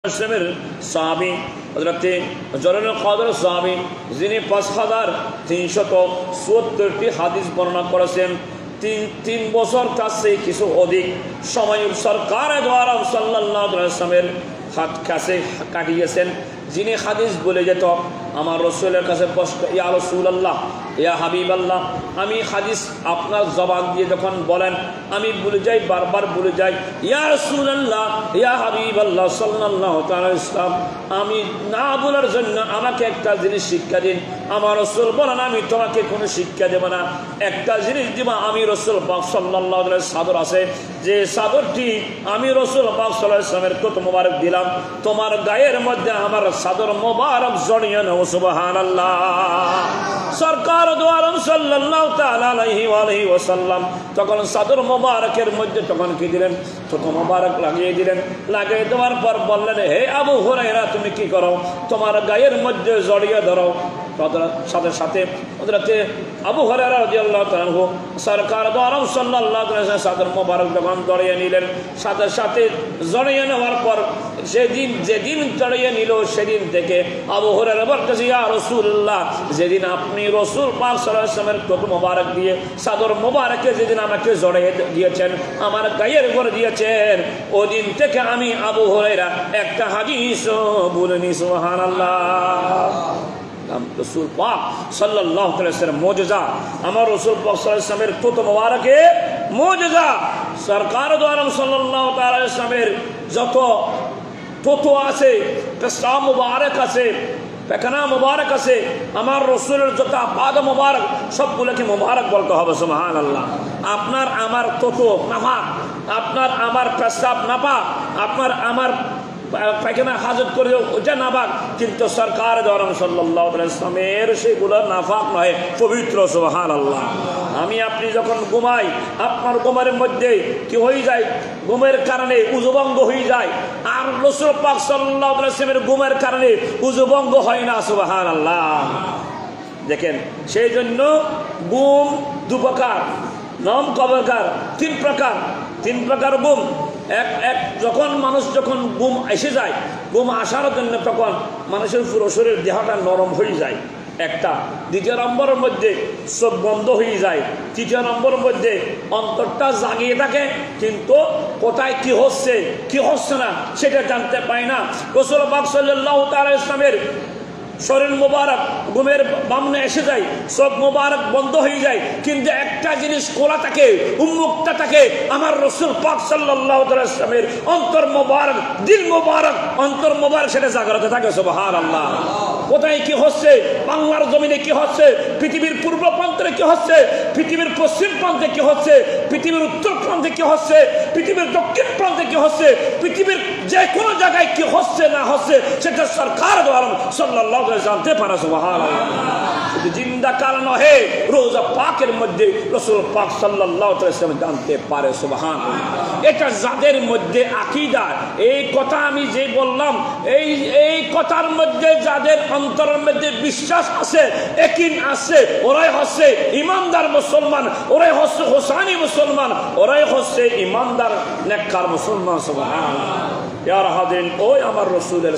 সাহাবী হযরত জলিলুল কদর সাহাবী যিনি 5374টি হাদিস বর্ণনা করেছেন। তিন বছর কাছে কিছু অধিক সময় সরকার দ্বারা সাল্লাল্লাহু আলাইহি ওয়াসাল্লামের হাত কাছে কাটিয়েছেন। যিনি হাদিস বলে যেত আমার রসুলের কাছে প্রশ্ন, ইয়া রাসূলুল্লাহ, ইয়া হাবিবাল্লাহ, আমি হাদিস আপনার জবান দিয়ে যখন বলেন আমি ভুলে যাই, বারবার ভুলে যাই। ইয়া রাসূলুল্লাহ, ইয়া হাবিবাল্লাহ সাল্লাল্লাহু আলাইহি ওয়াসাল্লাম, আমি না বলার জন্য আমাকে একটা জিনিস শিক্ষা দিন। আমার রসুল বলেন আমি তোমাকে কোনো শিক্ষা দেব না, একটা জিনিস দিবা। আমি রসুল পাক সাল্লাল্লাহু আলাইহি ওয়াসাল্লাম চাদর আছে, যে চাদরটি আমি রসুল পাক সাল্লাল্লাহু আলাইহি ওয়াসাল্লামের কত মোবারক দিলাম, তোমার গায়ের মধ্যে আমার চাদর মোবারক জড়িয়ে নাও। সুবহানাল্লাহ। সরকার দোয়ারম সাল্লাল্লাহু তাআলা আলাইহি ওয়া আলিহি ওয়াসাল্লাম তখন চাদর মোবারকের মধ্যে তখন কি দিলেন, থুতু মোবারক লাগিয়ে দিলেন। লাগিয়ে দেওয়ার পর বললেন, হে আবু হুরায়রা, তুমি কি করো, তোমার গায়ের মধ্যে জড়িয়ে ধরো। সাথে সাথে হযরতে আবু হুরায়রা রাদিয়াল্লাহু তাআলা আনহু সরকার দোয়ারম সাল্লাল্লাহু আলাইহি ওয়াসাল্লাম চাদর মোবারক যখন জড়িয়ে নিলেন, সাথে সাথে জড়িয়ে নেওয়ার পর যেদিন জড়িয়ে নিল সেদিন থেকে আবু হুরায়রা বলতেছে, ইয়া রাসূলুল্লাহ, যেদিন আপনি রসুল পাক সাল্লাল্লাহু আলাইহি ওয়াসাল্লামের কত মোবারক দিয়ে চাদর মোবারকে যেদিন আমাকে জড়িয়ে দিয়েছেন, আমার গায়ের উপরে দিয়েছেন, ওই দিন থেকে আমি আবু হুরায়রা একটা হাদিস বলিনি। সুবহানাল্লাহ। রসুল পাক সাল্লাল্লাহু আলাইহি ওয়াসাল্লাম মুজিজা, আমার রসুল পাক সাল্লাল্লাহু আলাইহি ওয়াসাল্লামের কত মোবারকে মুজিজা। সরকার দ্বারা সাল্লাল্লাহু আলাইহি ওয়াসাল্লামের যত তথ্য আছে, পেশাব মুবারক আছে, পেখানা মুবারক আছে, আমার রসুলের যত আবাদ মুবারক সবগুলোকে মুবারক বলতে হবে। সুবহানাল্লাহ। আপনার আমার তথ্য নাপাক, আপনার আমার পেশাব নাপাক, আপনার আমার পায়খানা হাজত করে ওটা নাপাক, কিন্তু সরকার দ্বারা সাল্লাল্লাহু আলাইহি ওয়াসাল্লামের সেগুলো নাপাক নয়, পবিত্র। সুবহানাল্লাহ। আমি আপনি যখন ঘুমাই, আপনার ঘুমের মধ্যে কি হয়ে যায়, ঘুমের কারণে উজুভঙ্গ হয়ে যায়, আর রাসূল পাক সাল্লাল্লাহু আলাইহি ওয়াসাল্লামের ঘুমের কারণে উজুভঙ্গ হয় না। সুবহানাল্লাহ। দেখেন, সেই জন্য ঘুম দু প্রকার, নাম কবরকার তিন প্রকার ঘুম। এক যখন মানুষ যখন ঘুম এসে যায়, ঘুম আসার জন্য তখন মানুষের পুরো শরীর দেহটা নরম হয়ে যায় একটা। দ্বিতীয় নম্বরের মধ্যে চোখ বন্ধ হয়ে যায়। তৃতীয় নম্বরের মধ্যে অন্তরটা জাগিয়ে থাকে, কিন্তু কোথায় কি হচ্ছে না সেটা জানতে পায় না। রাসূল পাক সাল্লাল্লাহু আলাইহি ওয়াসাল্লামের শরীর মোবারক ঘুমের বামনে এসে যায়, সব মোবারক বন্ধ হয়ে যায়, কিন্তু একটা জিনিস খোলা থাকে, উন্মুক্ত থাকে, আমার রসুল পাক সাল্লাল্লাহু আলাইহি ওয়াসাল্লামের অন্তর মোবারক, দিল মোবারক, অন্তর মোবারক সেটা জাগ্রত থাকে। সুবহানাল্লাহ। কোথায় কি হচ্ছে, বাংলার জমিনে কি হচ্ছে, পৃথিবীর পূর্ব প্রান্তে কি হচ্ছে, পৃথিবীর পশ্চিম প্রান্তে কি হচ্ছে, পৃথিবীর উত্তর প্রান্তে কি হচ্ছে, পৃথিবীর দক্ষিণ প্রান্তে কি হচ্ছে, পৃথিবীর যে কোনো জায়গায় কি হচ্ছে না হচ্ছে সেটা সরকার দ্বারা সাল্লাল্লাহু জানতে পারে। সুবহানাল্লাহ। শুধু জিন্দা কাল নহে, রোজা পাকের মধ্যে রাসূল পাক সাল্লাল্লাহু আলাইহি ওয়াসাল্লাম জানতে পারে। সুবহানাল্লাহ। এটা যাদের মধ্যে আকীদা, এই কথা আমি যে বললাম, এই কথার মধ্যে যাদের অন্তরের মধ্যে বিশ্বাস আছে, ইয়াকিন আছে, ওরাই হচ্ছে ইমানদার মুসলমান, ওরাই হচ্ছে হোসানি মুসলমান, ওরাই হচ্ছে ইমানদার নেককার মুসলমান। সুবহানাল্লাহ। ইয়া হাদিন, ওই আমার রাসূলের